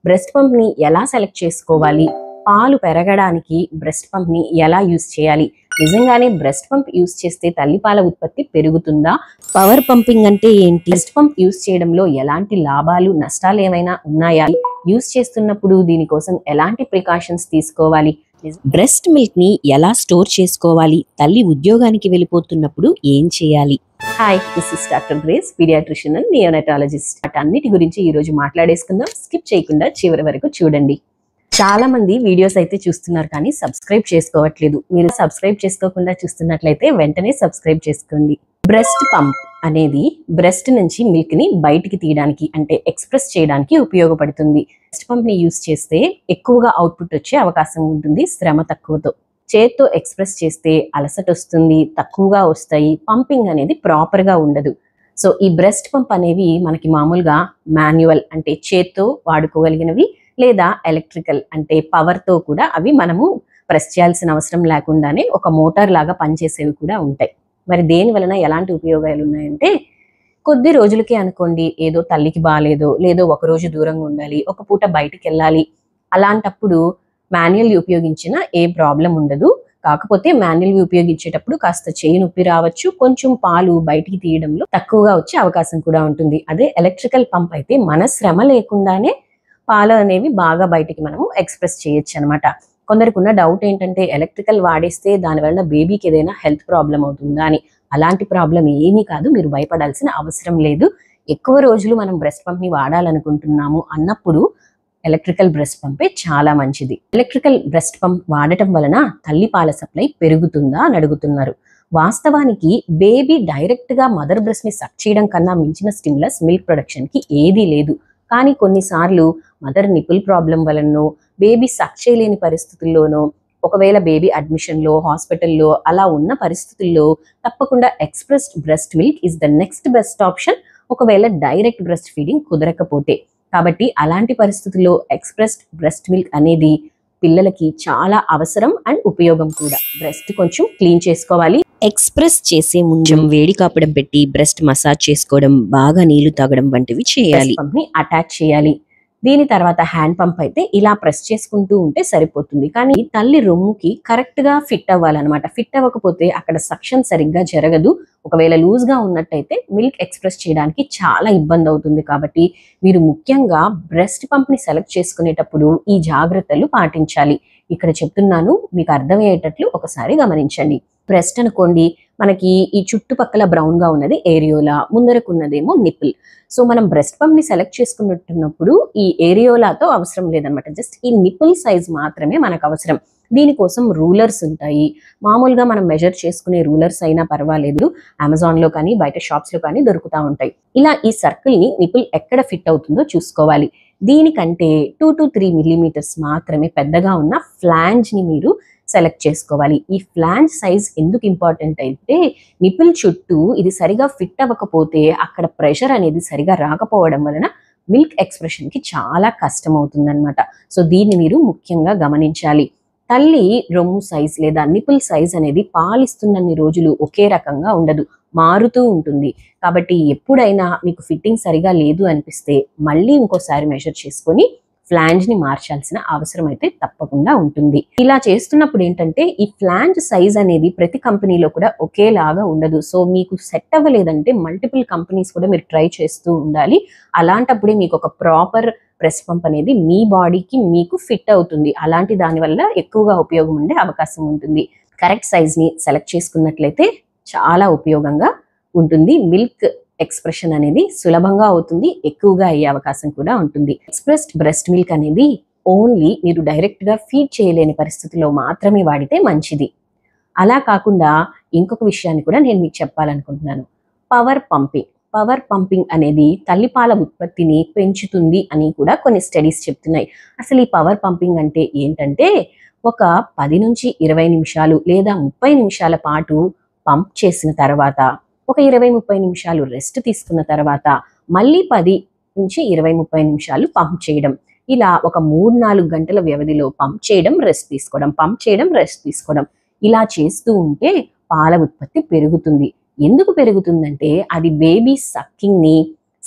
Breast pump ని ఎలా select చేసుకోవాలి, పాలు పెరగడానికి బ్రెస్ట్ పంప్ ని ఎలా యూస్ చేయాలి, నిజంగానే బ్రెస్ట్ పంప్ యూస్ చేస్తే తల్లిపాల ఉత్పత్తి పెరుగుతుందా, పవర్ పంపింగ్ అంటే ఏంటి, బ్రెస్ట్ పంప్ యూస్ చేయడంలో ఎలాంటి లాభాలు నష్టాలు ఏమైనా ఉన్నాయా, యూస్ చేస్తున్నప్పుడు దీనికోసం ఎలాంటి ప్రికాషన్స్ తీసుకోవాలి, బ్రెస్ట్ మిల్క్ ని ఎలా స్టోర్ చేసుకోవాలి, తల్లి ఉద్యోగానికి వెళ్ళిపోతున్నప్పుడు ఏం చేయాలి. Hi, this is doctor Grace, pediatrician and neonatologist. అన్నిటి గురించి ఈ రోజు మాట్లాడేసుకుందాం. స్కిప్ చేయకుండా చివరి వరకు చూడండి. చాలా మంది వీడియోస్ అయితే చూస్తున్నారు కానీ సబ్స్క్రైబ్ చేసుకోవట్లేదు. మీరు సబ్స్క్రైబ్ చేసుకోకుండా చూస్తున్నట్లయితే వెంటనే సబ్స్క్రైబ్ చేసుకోండి. బ్రెస్ట్ పంప్ అనేది బ్రెస్ట్ నుంచి మిల్క్ ని బయటికి తీయడానికి అంటే ఎక్స్ప్రెస్ చేయడానికి ఉపయోగపడుతుంది. బ్రెస్ట్ పంప్ ని యూస్ చేస్తే ఎక్కువగా అవుట్పుట్ వచ్చే అవకాశం ఉంటుంది, శ్రమ తక్కువతో. చేత్తో ఎక్స్ప్రెస్ చేస్తే అలసట వస్తుంది, తక్కువగా వస్తాయి, పంపింగ్ అనేది ప్రాపర్ గా ఉండదు. సో ఈ బ్రెస్ట్ పంప్ అనేవి మనకి మామూలుగా మాన్యువల్ అంటే చేత్తో వాడుకోగలిగినవి, లేదా ఎలక్ట్రికల్ అంటే పవర్ తో కూడా అవి మనము ప్రెస్ చేయాల్సిన అవసరం లేకుండానే ఒక మోటార్ లాగా పనిచేసేవి కూడా ఉంటాయి. మరి దేని వలన ఎలాంటి ఉపయోగాలు ఉన్నాయంటే, కొద్ది రోజులకే అనుకోండి, ఏదో తల్లికి బాగాలేదో, లేదో ఒక రోజు దూరంగా ఉండాలి, ఒక పూట బయటికి వెళ్ళాలి, అలాంటప్పుడు మాన్యువల్ ఉపయోగించిన ఏ ప్రాబ్లం ఉండదు. కాకపోతే మాన్యువల్ ఉపయోగించేటప్పుడు కాస్త చేయి నొప్పి రావచ్చు, కొంచెం పాలు బయటికి తీయడంలో తక్కువగా వచ్చే అవకాశం కూడా ఉంటుంది. అదే ఎలక్ట్రికల్ పంప్ అయితే మన శ్రమ లేకుండానే పాలు అనేవి బాగా బయటికి మనము ఎక్స్ప్రెస్ చేయొచ్చు అనమాట. కొందరికి ఉన్న డౌట్ ఏంటంటే, ఎలక్ట్రికల్ వాడేస్తే దానివల్ల బేబీకి ఏదైనా హెల్త్ ప్రాబ్లం అవుతుందా అని. అలాంటి ప్రాబ్లం ఏమీ కాదు, మీరు భయపడాల్సిన అవసరం లేదు. ఎక్కువ రోజులు మనం బ్రెస్ట్ పంప్ ని వాడాలనుకుంటున్నాము అన్నప్పుడు ఎలక్ట్రికల్ బ్రెస్ట్ పంపే చాలా మంచిది. ఎలక్ట్రికల్ బ్రెస్ట్ పంప్ వాడటం వలన తల్లి పాల సప్లై పెరుగుతుందా అని అడుగుతున్నారు. వాస్తవానికి బేబీ డైరెక్ట్ గా మదర్ బ్రెస్ట్ ని సక్ చేయడం కన్నా మించిన స్టిమ్యులస్ మిల్క్ ప్రొడక్షన్ కి ఏదీ లేదు. కానీ కొన్నిసార్లు మదర్ నిపుల్ ప్రాబ్లం వలనో, బేబీ సక్ చేయలేని పరిస్థితుల్లోనో, ఒకవేళ బేబీ అడ్మిషన్లో, హాస్పిటల్లో అలా ఉన్న పరిస్థితుల్లో తప్పకుండా expressed breast milk is the next best option, ఒకవేళ డైరెక్ట్ బ్రెస్ట్ ఫీడింగ్ కుదరకపోతే. కాబట్టి అలాంటి పరిస్థితుల్లో ఎక్స్ప్రెస్డ్ బ్రెస్ట్ మిల్క్ అనేది పిల్లలకి చాలా అవసరం అండ్ ఉపయోగం కూడా. బ్రెస్ట్ కొంచెం క్లీన్ చేసుకోవాలి. ఎక్స్ప్రెస్ చేసే ముందు వేడి కాపడం పెట్టి బ్రెస్ట్ మసాజ్ చేసుకోవడం, బాగా నీళ్లు తాగడం వంటివి చేయాలి. పంప్ ని అటాచ్ చేయాలి. దీని తర్వాత హ్యాండ్ పంప్ అయితే ఇలా ప్రెస్ చేసుకుంటూ ఉంటే సరిపోతుంది. కానీ తల్లి రొమ్ముకి కరెక్ట్ గా ఫిట్ అవ్వాలన్నమాట. ఫిట్ అవ్వకపోతే అక్కడ సక్షన్ సరిగ్గా జరగదు. ఒకవేళ లూజ్ గా ఉన్నట్టయితే మిల్క్ ఎక్స్ప్రెస్ చేయడానికి చాలా ఇబ్బంది అవుతుంది. కాబట్టి మీరు ముఖ్యంగా బ్రెస్ట్ పంప్ ని సెలెక్ట్ చేసుకునేటప్పుడు ఈ జాగ్రత్తలు పాటించాలి. ఇక్కడ చెప్తున్నాను, మీకు అర్థమయ్యేటట్లు ఒకసారి గమనించండి. బ్రెస్ట్ అనుకోండి, మనకి ఈ చుట్టుపక్కల బ్రౌన్ గా ఉన్నది ఏరియోలా, ముందరకున్నదేమో నిపుల్. సో మనం బ్రెస్ట్ పంప్ ని సెలెక్ట్ చేసుకున్నప్పుడు ఈ ఏరియోలాతో అవసరం లేదనమాట, జస్ట్ ఈ నిపుల్ సైజ్ మాత్రమే మనకు అవసరం. దీనికోసం రూలర్స్ ఉంటాయి. మామూలుగా మనం మెజర్ చేసుకునే రూలర్స్ అయినా పర్వాలేదు, అమెజాన్ లో కానీ బయట షాప్స్ లో కానీ దొరుకుతూ ఉంటాయి. ఇలా ఈ సర్కిల్ ని నిపుల్ ఎక్కడ ఫిట్ అవుతుందో చూసుకోవాలి. దీనికంటే 2 to 3 మిల్లీమీటర్స్ మాత్రమే పెద్దగా ఉన్న ఫ్లాంజ్ ని మీరు సెలెక్ట్ చేసుకోవాలి. ఈ ఫ్లాంజ్ సైజ్ ఎందుకు ఇంపార్టెంట్ అంటే, నిపుల్ చుట్టూ ఇది సరిగా ఫిట్ అవ్వకపోతే అక్కడ ప్రెషర్ అనేది సరిగా రాకపోవడం వలన మిల్క్ ఎక్స్ప్రెషన్ కి చాలా కష్టం అవుతుందన్నమాట. సో దీన్ని మీరు ముఖ్యంగా గమనించాలి. తల్లి రొమ్ము సైజ్ లేదా నిపుల్ సైజ్ అనేది పాలిస్తున్నన్ని రోజులు ఒకే రకంగా ఉండదు, మారుతూ ఉంటుంది. కాబట్టి ఎప్పుడైనా మీకు ఫిట్టింగ్ సరిగా లేదు అనిపిస్తే మళ్ళీ ఇంకోసారి మెజర్ చేసుకొని ఫ్లాంజ్ ని మార్చాల్సిన అవసరం అయితే తప్పకుండా ఉంటుంది. ఇలా చేస్తున్నప్పుడు ఏంటంటే, ఈ ఫ్లాంజ్ సైజ్ అనేది ప్రతి కంపెనీలో కూడా ఒకేలాగా ఉండదు. సో మీకు సెట్ అవ్వలేదంటే మల్టిపుల్ కంపెనీస్ కూడా మీరు ట్రై చేస్తూ ఉండాలి. అలాంటప్పుడే మీకు ఒక ప్రాపర్ బ్రెస్ట్ పంప్ అనేది మీ బాడీకి మీకు ఫిట్ అవుతుంది. అలాంటి దాని వల్ల ఎక్కువగా ఉపయోగం ఉండే అవకాశం ఉంటుంది. కరెక్ట్ సైజ్ ని సెలెక్ట్ చేసుకున్నట్లయితే చాలా ఉపయోగంగా ఉంటుంది. మిల్క్ ఎక్స్ప్రెషన్ అనేది సులభంగా అవుతుంది, ఎక్కువగా అయ్యే అవకాశం కూడా ఉంటుంది. ఎక్స్ప్రెస్డ్ బ్రెస్ట్ మిల్క్ అనేది ఓన్లీ మీరు డైరెక్ట్ గా ఫీడ్ చేయలేని పరిస్థితుల్లో మాత్రమే వాడితే మంచిది. అలా కాకుండా ఇంకొక విషయాన్ని కూడా నేను మీకు చెప్పాలనుకుంటున్నాను. Power pumping. పవర్ పంపింగ్ అనేది తల్లిపాల ఉత్పత్తిని పెంచుతుంది అని కూడా కొన్ని స్టడీస్ చెప్తున్నాయి. అసలు ఈ పవర్ పంపింగ్ అంటే ఏంటంటే, ఒక 10 నుంచి 20 నిమిషాలు లేదా 30 నిమిషాల పాటు పంప్ చేసిన తర్వాత ఒక 20-30 నిమిషాలు రెస్ట్ తీసుకున్న తర్వాత మళ్ళీ 10 నుంచి 20-30 నిమిషాలు పంప్ చేయడం. ఇలా ఒక 3-4 గంటల వ్యవధిలో పంప్ చేయడం, రెస్ట్ తీసుకోవడం, పంప్ చేయడం, రెస్ట్ తీసుకోవడం, ఇలా చేస్తూ ఉంటే పాల ఉత్పత్తి పెరుగుతుంది. ఎందుకు పెరుగుతుందంటే, అది బేబీ సక్కింగ్ ని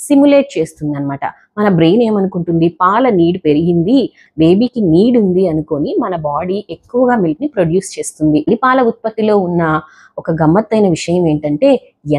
సిమ్యులేట్ చేస్తుంది అనమాట. మన బ్రెయిన్ ఏమనుకుంటుంది, పాల నీడ్ పెరిగింది, బేబీకి నీడ్ ఉంది అనుకొని మన బాడీ ఎక్కువగా మిల్క్ ని ప్రొడ్యూస్ చేస్తుంది. తల్లిపాల ఉత్పత్తిలో ఉన్న ఒక గమ్మత్తైన విషయం ఏంటంటే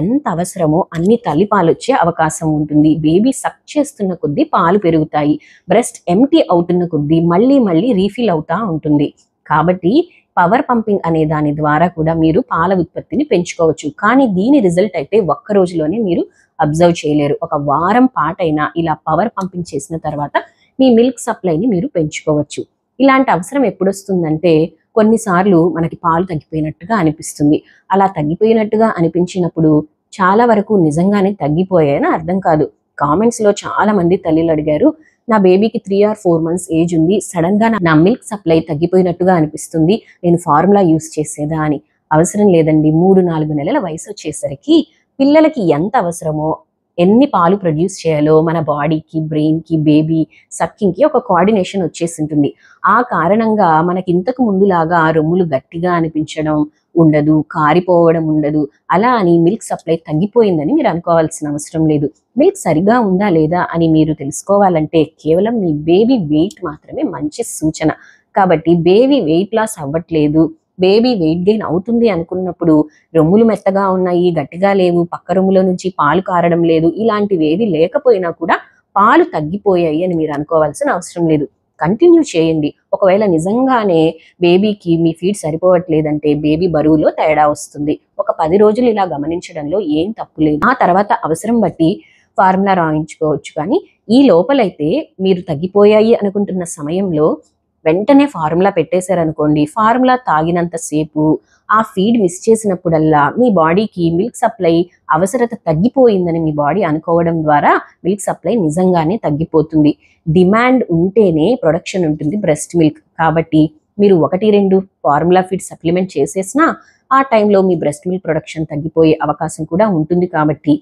ఎంత అవసరమో అన్ని తల్లిపాలు వచ్చే అవకాశం ఉంటుంది. బేబీ సక్ చేస్తున్న కొద్దీ పాలు పెరుగుతాయి, బ్రెస్ట్ ఎంటీ అవుతున్న కొద్దీ మళ్ళీ మళ్ళీ రీఫిల్ అవుతా ఉంటుంది. కాబట్టి పవర్ పంపింగ్ అనే దాని ద్వారా కూడా మీరు పాల ఉత్పత్తిని పెంచుకోవచ్చు. కానీ దీని రిజల్ట్ అయితే ఒక్క రోజులోనే మీరు అబ్జర్వ్ చేయలేరు. ఒక వారం పాటైనా ఇలా పవర్ పంపింగ్ చేసిన తర్వాత మీ మిల్క్ సప్లైని మీరు పెంచుకోవచ్చు. ఇలాంటి అవసరం ఎప్పుడు వస్తుందంటే కొన్నిసార్లు మనకి పాలు తగ్గిపోయినట్టుగా అనిపిస్తుంది. అలా తగ్గిపోయినట్టుగా అనిపించినప్పుడు చాలా వరకు నిజంగానే తగ్గిపోయాయని అర్థం కాదు. కామెంట్స్ లో చాలా మంది తల్లిలు అడిగారు, నా బేబీకి 3 or 4 months ఏజ్ ఉంది, సడన్ గా నా మిల్క్ సప్లై తగ్గిపోయినట్టుగా అనిపిస్తుంది, నేను ఫార్ములా యూస్ చేసేదా అని. అవసరం లేదండి. 3-4 నెలల వయసు వచ్చేసరికి పిల్లలకి ఎంత అవసరమో, ఎన్ని పాలు ప్రొడ్యూస్ చేయాలో మన బాడీకి, బ్రెయిన్కి, బేబీ సక్కింగ్కి ఒక కోఆర్డినేషన్ వచ్చేసి ఉంటుంది. ఆ కారణంగా మనకి ఇంతకు ముందులాగా రొమ్ములు గట్టిగా అనిపించడం ఉండదు, కారిపోవడం ఉండదు. అలా అని మిల్క్ సప్లై తగ్గిపోయిందని మీరు అనుకోవాల్సిన అవసరం లేదు. మిల్క్ సరిగా ఉందా లేదా అని మీరు తెలుసుకోవాలంటే కేవలం మీ బేబీ వెయిట్ మాత్రమే మంచి సూచన. కాబట్టి బేబీ వెయిట్ లాస్ అవ్వట్లేదు, బేబీ వెయిట్ గెయిన్ అవుతుంది అనుకున్నప్పుడు రొమ్ములు మెత్తగా ఉన్నాయి, గట్టిగా లేవు, పక్క రొమ్ములో నుంచి పాలు కారడం లేదు, ఇలాంటివి ఏవి లేకపోయినా కూడా పాలు తగ్గిపోయాయి అని మీరు అనుకోవాల్సిన అవసరం లేదు. కంటిన్యూ చేయండి. ఒకవేళ నిజంగానే బేబీకి మీ ఫీడ్ సరిపోవట్లేదంటే బేబీ బరువులో తేడా వస్తుంది. ఒక 10 రోజులు ఇలా గమనించడంలో ఏం తప్పు లేదు. ఆ తర్వాత అవసరం బట్టి ఫార్ములా రాయించుకోవచ్చు. కానీ ఈ లోపలైతే మీరు తగ్గిపోయాయి అనుకుంటున్న సమయంలో వెంటనే ఫార్ములా పెట్టేశారనుకోండి, ఫార్ములా తాగినంత సేపు ఆ ఫీడ్ మిస్ చేసినప్పుడల్లా మీ బాడీకి మిల్క్ సప్లై అవసరత తగ్గిపోయిందని మీ బాడీ అనుకోవడం ద్వారా మిల్క్ సప్లై నిజంగానే తగ్గిపోతుంది. డిమాండ్ ఉంటేనే ప్రొడక్షన్ ఉంటుంది బ్రెస్ట్ మిల్క్. కాబట్టి మీరు 1-2 ఫార్ములా ఫీడ్ సప్లిమెంట్ చేసేసినా ఆ టైంలో మీ బ్రెస్ట్ మిల్క్ ప్రొడక్షన్ తగ్గిపోయే అవకాశం కూడా ఉంటుంది. కాబట్టి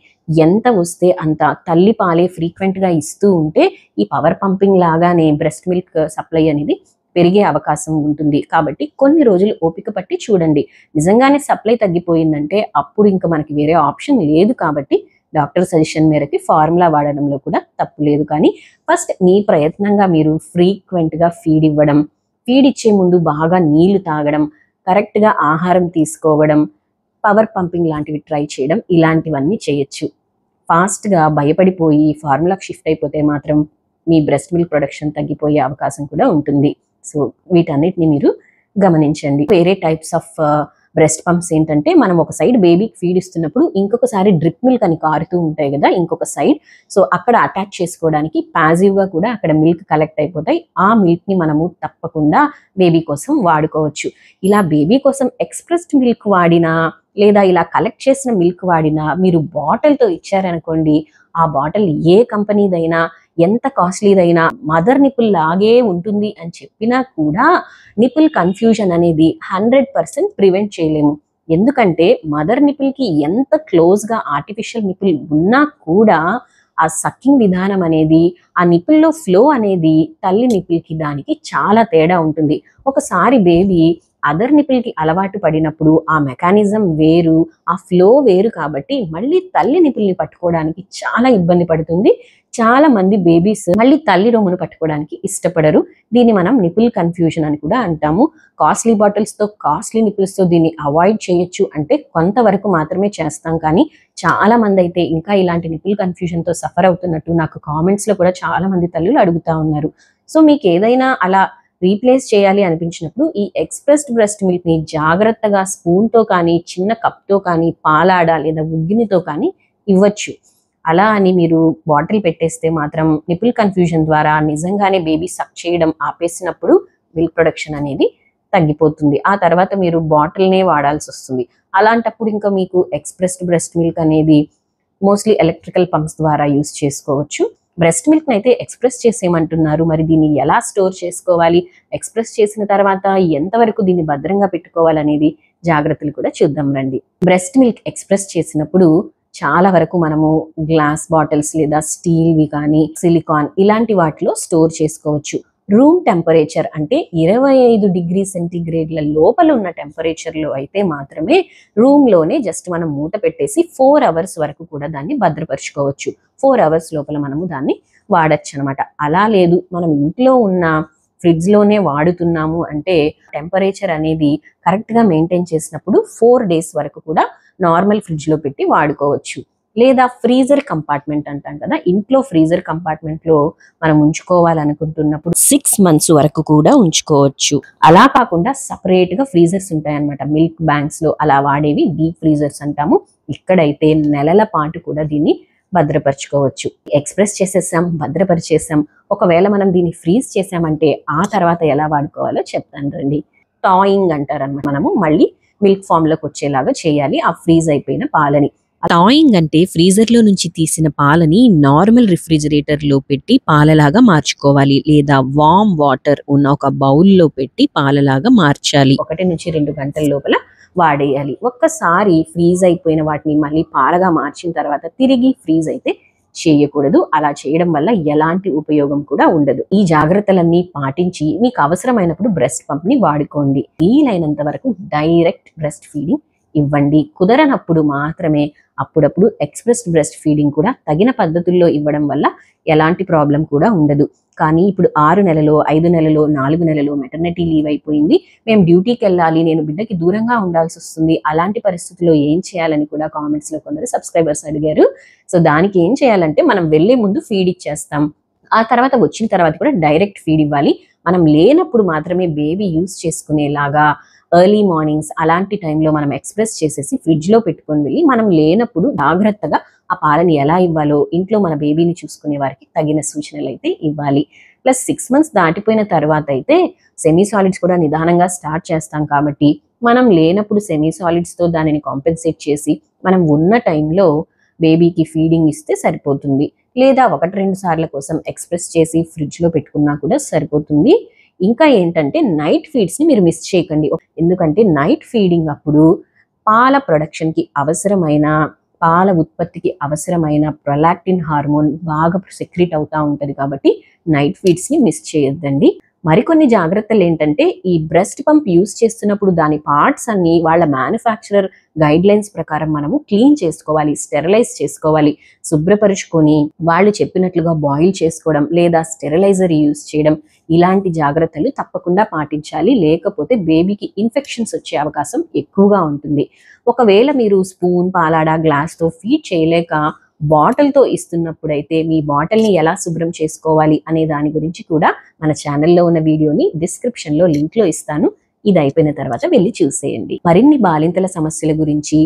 ఎంత వస్తే అంత తల్లి పాలే ఫ్రీక్వెంట్ గా ఇస్తూ ఉంటే ఈ పవర్ పంపింగ్ లాగానే బ్రెస్ట్ మిల్క్ సప్లై అనేది పెరిగే అవకాశం ఉంటుంది. కాబట్టి కొన్ని రోజులు ఓపిక పట్టి చూడండి. నిజంగానే సప్లై తగ్గిపోయిందంటే అప్పుడు ఇంకా మనకి వేరే ఆప్షన్ లేదు. కాబట్టి డాక్టర్ సజెషన్ మేరకి ఫార్ములా వాడడంలో కూడా తప్పు లేదు. కానీ ఫస్ట్ మీ ప్రయత్నంగా మీరు ఫ్రీక్వెంట్ గా ఫీడ్ ఇవ్వడం, ఫీడ్ ఇచ్చే ముందు బాగా నీళ్లు తాగడం, కరెక్ట్ గా ఆహారం తీసుకోవడం, పవర్ పంపింగ్ లాంటివి ట్రై చేయడం, ఇలాంటివన్నీ చేయొచ్చు. ఫాస్ట్ గా భయపడిపోయి ఫార్ములాకి షిఫ్ట్ అయిపోతే మాత్రం మీ బ్రెస్ట్ మిల్క్ ప్రొడక్షన్ తగ్గిపోయే అవకాశం కూడా ఉంటుంది. సో వీటన్నిటిని మీరు గమనించండి. వేరే టైప్స్ ఆఫ్ బ్రెస్ట్ పంప్స్ ఏంటంటే, మనం ఒక సైడ్ బేబీకి ఫీడ్ ఇస్తున్నప్పుడు ఇంకొకసారి డ్రిప్ మిల్క్ అని కారుతూ ఉంటాయి కదా ఇంకొక సైడ్. సో అక్కడ అటాచ్ చేసుకోవడానికి ప్యాసివ్ గా కూడా అక్కడ మిల్క్ కలెక్ట్ అయిపోతాయి. ఆ మిల్క్ ని మనము తప్పకుండా బేబీ కోసం వాడుకోవచ్చు. ఇలా బేబీ కోసం ఎక్స్ప్రెస్డ్ మిల్క్ వాడినా లేదా ఇలా కలెక్ట్ చేసిన మిల్క్ వాడినా మీరు బాటిల్తో ఇచ్చారనుకోండి, ఆ బాటిల్ ఏ కంపెనీదైనా ఎంత కాస్ట్లీదైనా మదర్ నిపుల్ లాగే ఉంటుంది అని చెప్పినా కూడా నిపుల్ కన్ఫ్యూజన్ అనేది 100% ప్రివెంట్ చేయలేము. ఎందుకంటే మదర్ నిపుల్ కి ఎంత క్లోజ్ గా ఆర్టిఫిషియల్ నిపుల్ ఉన్నా కూడా ఆ సక్కింగ్ విధానం అనేది, ఆ నిపుల్లో ఫ్లో అనేది తల్లి నిపుల్ కి దానికి చాలా తేడా ఉంటుంది. ఒకసారి బేబీ అదర్ నిపుల్ కి అలవాటు పడినప్పుడు ఆ మెకానిజం వేరు, ఆ ఫ్లో వేరు. కాబట్టి మళ్ళీ తల్లి నిపుల్ని పట్టుకోవడానికి చాలా ఇబ్బంది పడుతుంది. చాలా మంది బేబీస్ మళ్ళీ తల్లి రొమ్మును పట్టుకోవడానికి ఇష్టపడరు. దీన్ని మనం నిపుల్ కన్ఫ్యూజన్ అని కూడా అంటాము. కాస్ట్లీ బాటిల్స్ తో, కాస్ట్లీ నిపుల్స్ తో దీన్ని అవాయిడ్ చేయొచ్చు అంటే కొంతవరకు మాత్రమే చేస్తాం. కానీ చాలా మంది అయితే ఇంకా ఇలాంటి నిపుల్ కన్ఫ్యూజన్ తో సఫర్ అవుతున్నట్టు నాకు కామెంట్స్ లో కూడా చాలా మంది తల్లులు అడుగుతా ఉన్నారు. సో మీకు ఏదైనా అలా రీప్లేస్ చేయాలి అనిపించినప్పుడు ఈ ఎక్స్ప్రెస్డ్ బ్రెస్ట్ మిల్క్ ని జాగ్రత్తగా స్పూన్ తో కానీ, చిన్న కప్ తో కానీ, పాలాడ లేదా ఉగ్గినితో కానీ ఇవ్వచ్చు. అలా అని మీరు బాటిల్ పెట్టేస్తే మాత్రం నిపుల్ కన్ఫ్యూజన్ ద్వారా నిజంగానే బేబీ సక్ చేయడం ఆపేసినప్పుడు మిల్క్ ప్రొడక్షన్ అనేది తగ్గిపోతుంది. ఆ తర్వాత మీరు బాటిల్నే వాడాల్సి వస్తుంది. అలాంటప్పుడు ఇంకా మీకు ఎక్స్ప్రెస్డ్ బ్రెస్ట్ మిల్క్ అనేది మోస్ట్లీ ఎలక్ట్రికల్ పంప్స్ ద్వారా యూస్ చేసుకోవచ్చు. బ్రెస్ట్ మిల్క్ అయితే ఎక్స్ప్రెస్ చేసేయమంటున్నారు. మరి దీన్ని ఎలా స్టోర్ చేసుకోవాలి, ఎక్స్ప్రెస్ చేసిన తర్వాత ఎంతవరకు దీన్ని భద్రంగా పెట్టుకోవాలనేది జాగ్రత్తలు కూడా చూద్దాం రండి. బ్రెస్ట్ మిల్క్ ఎక్స్ప్రెస్ చేసినప్పుడు చాలా వరకు మనము గ్లాస్ బాటిల్స్ లేదా స్టీల్వి కానీ, సిలికాన్ ఇలాంటి వాటిలో స్టోర్ చేసుకోవచ్చు. రూమ్ టెంపరేచర్ అంటే 25 డిగ్రీ సెంటీగ్రేడ్ల లోపల ఉన్న టెంపరేచర్లో అయితే మాత్రమే రూమ్లోనే జస్ట్ మనం మూత పెట్టేసి 4 అవర్స్ వరకు కూడా దాన్ని భద్రపరుచుకోవచ్చు. 4 అవర్స్ లోపల మనము దాన్ని వాడచ్చు అనమాట. అలా లేదు మనం ఇంట్లో ఉన్న ఫ్రిడ్జ్లోనే వాడుతున్నాము అంటే టెంపరేచర్ అనేది కరెక్ట్గా మెయింటైన్ చేసినప్పుడు 4 డేస్ వరకు కూడా నార్మల్ ఫ్రిడ్జ్లో పెట్టి వాడుకోవచ్చు. లేదా ఫ్రీజర్ కంపార్ట్మెంట్ అంటాం కదా, ఇంట్లో ఫ్రీజర్ కంపార్ట్మెంట్లో మనం ఉంచుకోవాలనుకుంటున్నప్పుడు 6 months వరకు కూడా ఉంచుకోవచ్చు. అలా కాకుండా సపరేట్గా ఫ్రీజర్స్ ఉంటాయన్నమాట. మిల్క్ బ్యాంక్స్లో అలా వాడేవి డీప్ ఫ్రీజర్స్ అంటాము. ఇక్కడైతే నెలల పాటు కూడా దీన్ని భద్రపరచుకోవచ్చు. ఎక్స్ప్రెస్ చేసేసాం, భద్రపరిచేసాం. ఒకవేళ మనం దీన్ని ఫ్రీజ్ చేసామంటే ఆ తర్వాత ఎలా వాడుకోవాలో చెప్తాను రండి. టాయింగ్ అంటారన్నమాట. మనము మళ్ళీ మిల్క్ ఫామ్లోకి వచ్చేలాగా చేయాలి ఆ ఫ్రీజ్ అయిపోయిన పాలని. టాయింగ్ అంటే ఫ్రీజర్ లో నుంచి తీసిన పాలని నార్మల్ రిఫ్రిజిరేటర్ లో పెట్టి పాలలాగా మార్చుకోవాలి, లేదా వార్మ్ వాటర్ ఉన్న ఒక బౌల్లో పెట్టి పాలలాగా మార్చాలి. 1 నుంచి 2 గంటల లోపల వాడేయాలి. ఒక్కసారి ఫ్రీజ్ అయిపోయిన వాటిని మళ్ళీ పాలగా మార్చిన తర్వాత తిరిగి ఫ్రీజ్ అయితే చేయకూడదు. అలా చేయడం వల్ల ఎలాంటి ఉపయోగం కూడా ఉండదు. ఈ జాగ్రత్తలన్నీ పాటించి మీకు అవసరమైనప్పుడు బ్రెస్ట్ పంప్ ని వాడుకోండి. వీలైనంత వరకు డైరెక్ట్ బ్రెస్ట్ ఫీడింగ్ ఇవ్వండి. కుదరనప్పుడు మాత్రమే అప్పుడప్పుడు ఎక్స్ప్రెస్ బ్రెస్ట్ ఫీడింగ్ కూడా తగిన పద్ధతుల్లో ఇవ్వడం వల్ల ఎలాంటి ప్రాబ్లం కూడా ఉండదు. కానీ ఇప్పుడు 6 నెలలో 5 నెలలో 4 నెలలో మెటర్నిటీ లీవ్ అయిపోయింది, మేము డ్యూటీకి వెళ్ళాలి, నేను బిడ్డకి దూరంగా ఉండాల్సి వస్తుంది, అలాంటి పరిస్థితుల్లో ఏం చేయాలని కూడా కామెంట్స్ లో కొందరు సబ్స్క్రైబర్స్ అడిగారు. సో దానికి ఏం చేయాలంటే మనం వెళ్లే ముందు ఫీడ్ ఇచ్చేస్తాం, ఆ తర్వాత వచ్చిన తర్వాత కూడా డైరెక్ట్ ఫీడ్ ఇవ్వాలి. మనం లేనప్పుడు మాత్రమే బేబీ యూజ్ చేసుకునేలాగా ఎర్లీ మార్నింగ్స్ అలాంటి టైంలో మనం ఎక్స్ప్రెస్ చేసేసి ఫ్రిడ్జ్ లో పెట్టుకొని వెళ్ళి మనం లేనప్పుడు జాగ్రత్తగా ఆ పాలని ఎలా ఇవ్వాలో ఇంట్లో మన బేబీని చూసుకునే వారికి తగిన సూచనలు అయితే ఇవ్వాలి. ప్లస్ 6 months దాటిపోయిన తర్వాత అయితే సెమీ సాలిడ్స్ కూడా నిదానంగా స్టార్ట్ చేస్తాం కాబట్టి మనం లేనప్పుడు సెమీ సాలిడ్స్ తో దానిని కాంపెన్సేట్ చేసి మనం ఉన్న టైంలో బేబీకి ఫీడింగ్ ఇస్తే సరిపోతుంది. లేదా 1-2 సార్ల కోసం ఎక్స్ప్రెస్ చేసి ఫ్రిడ్జ్ లో పెట్టుకున్నా కూడా సరిపోతుంది. ఇంకా ఏంటంటే నైట్ ఫీడ్స్ ని మీరు మిస్ చేయకండి. ఎందుకంటే నైట్ ఫీడింగ్ అప్పుడు పాల ప్రొడక్షన్ కి అవసరమైన పాల ఉత్పత్తికి అవసరమైన ప్రొలాక్టిన్ హార్మోన్ బాగా సెక్రీట్ అవుతా ఉంటది కాబట్టి నైట్ ఫీడ్స్ ని మిస్ చేయొద్దండి. మరికొన్ని జాగ్రత్తలు ఏంటంటే ఈ బ్రెస్ట్ పంప్ యూస్ చేస్తున్నప్పుడు దాని పార్ట్స్ అన్ని వాళ్ళ మ్యానుఫ్యాక్చరర్ గైడ్ లైన్స్ ప్రకారం మనము క్లీన్ చేసుకోవాలి, స్టెరిలైజ్ చేసుకోవాలి. శుభ్రపరుచుకొని వాళ్ళు చెప్పినట్లుగా బాయిల్ చేసుకోవడం లేదా స్టెరిలైజర్ యూస్ చేయడం, ఇలాంటి జాగ్రత్తలు తప్పకుండా పాటించాలి. లేకపోతే బేబీకి ఇన్ఫెక్షన్స్ వచ్చే అవకాశం ఎక్కువగా ఉంటుంది. ఒకవేళ మీరు స్పూన్, పాలాడ, గ్లాస్తో ఫీడ్ చేయలేక బాటిల్తో ఇస్తున్నప్పుడైతే మీ బాటిల్ని ఎలా శుభ్రం చేసుకోవాలి అనే దాని గురించి కూడా మన ఛానల్లో ఉన్న వీడియోని డిస్క్రిప్షన్లో లింక్లో ఇస్తాను. ఇది అయిపోయిన తర్వాత వెళ్ళి చూసేయండి. మరిన్ని బాలింతల సమస్యల గురించి,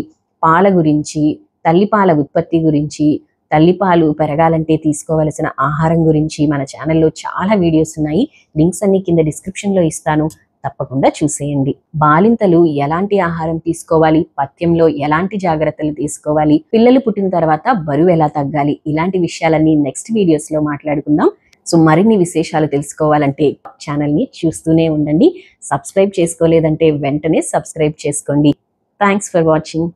పాల గురించి, తల్లిపాల ఉత్పత్తి గురించి, తల్లిపాలు పెరగాలంటే తీసుకోవలసిన ఆహారం గురించి మన ఛానల్లో చాలా వీడియోస్ ఉన్నాయి. లింక్స్ అన్ని కింద డిస్క్రిప్షన్లో ఇస్తాను, తప్పకుండా చూసేయండి. బాలింతలు ఎలాంటి ఆహారం తీసుకోవాలి, పథ్యంలో ఎలాంటి జాగ్రత్తలు తీసుకోవాలి, పిల్లలు పుట్టిన తర్వాత బరువు ఎలా తగ్గాలి, ఇలాంటి విషయాలన్నీ నెక్స్ట్ వీడియోస్ లో మాట్లాడుకుందాం. సో మరిన్ని విశేషాలు తెలుసుకోవాలంటే ఛానల్ని చూస్తూనే ఉండండి. సబ్స్క్రైబ్ చేసుకోలేదంటే వెంటనే సబ్స్క్రైబ్ చేసుకోండి. Thanks for watching.